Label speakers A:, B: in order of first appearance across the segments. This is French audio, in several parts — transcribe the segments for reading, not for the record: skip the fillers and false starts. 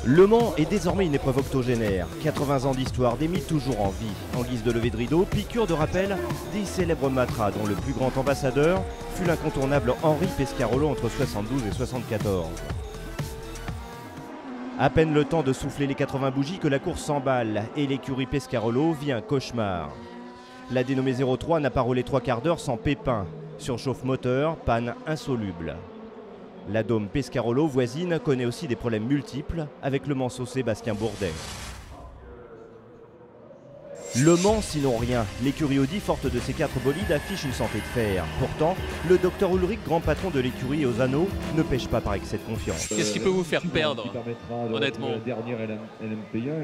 A: Le Mans est désormais une épreuve octogénaire. 80 ans d'histoire, des mythes toujours en vie. En guise de levée de rideau, piqûre de rappel des célèbres matras dont le plus grand ambassadeur fut l'incontournable Henri Pescarolo entre 72 et 74. À peine le temps de souffler les 80 bougies que la course s'emballe et l'écurie Pescarolo vit un cauchemar. La dénommée 03 n'a pas roulé 3 quarts d'heure sans pépin. Surchauffe moteur, panne insoluble. La Dôme Pescarolo voisine connaît aussi des problèmes multiples avec le manceau Sébastien Bourdet. Le Mans, sinon rien. L'écurie Audi, forte de ses 4 bolides, affiche une santé de fer. Pourtant, le docteur Ulrich, grand patron de l'écurie aux anneaux, ne pêche pas par excès de confiance.
B: Qu'est-ce qui peut vous faire perdre, honnêtement?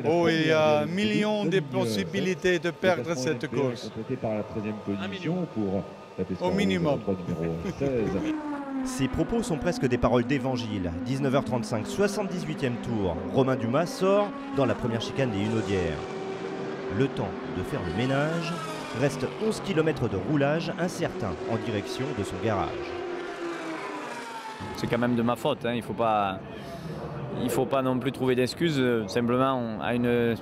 C: Oh, il y a un million de possibilités de perdre cette course.
B: Un million.
C: Au minimum.
A: Ces propos sont presque des paroles d'évangile. 19h35, 78e tour. Romain Dumas sort dans la première chicane des Hunaudières. Le temps de faire le ménage, reste 11 km de roulage incertain en direction de son garage.
D: C'est quand même de ma faute, hein. Il faut pas non plus trouver d'excuses. Simplement, à une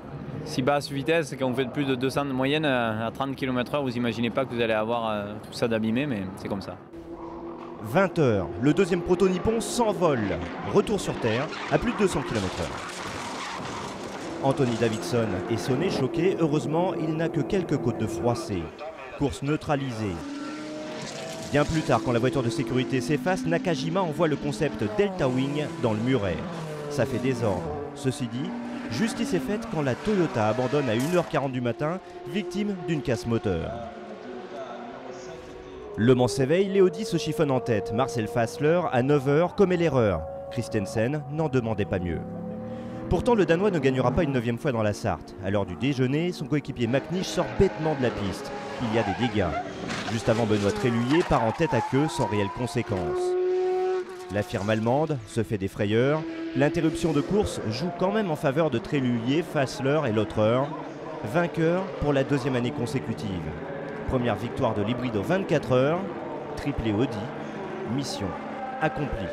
D: si basse vitesse, quand vous faites plus de 200 de moyenne à 30 km/h, vous imaginez pas que vous allez avoir tout ça d'abîmé, mais c'est comme ça.
A: 20h, le deuxième proto nippon s'envole. Retour sur terre à plus de 200 km/h. Anthony Davidson est sonné, choqué. Heureusement, il n'a que quelques côtes de froissée. Course neutralisée. Bien plus tard, quand la voiture de sécurité s'efface, Nakajima envoie le concept Delta Wing dans le muret. Ça fait désordre. Ceci dit, justice est faite quand la Toyota abandonne à 1h40 du matin, victime d'une casse moteur. Le Mans s'éveille, Léody se chiffonne en tête. Marcel Fassler, à 9h, commet l'erreur. Christensen n'en demandait pas mieux. Pourtant, le Danois ne gagnera pas une 9e fois dans la Sarthe. À l'heure du déjeuner, son coéquipier McNish sort bêtement de la piste. Il y a des dégâts. Juste avant, Benoît Tréluyer part en tête à queue sans réelle conséquence. La firme allemande se fait des frayeurs. L'interruption de course joue quand même en faveur de Tréluyer, Fassler et Lautreur. Vainqueur pour la 2e année consécutive. Première victoire de l'hybride aux 24 heures. Triplé Audi. Mission accomplie.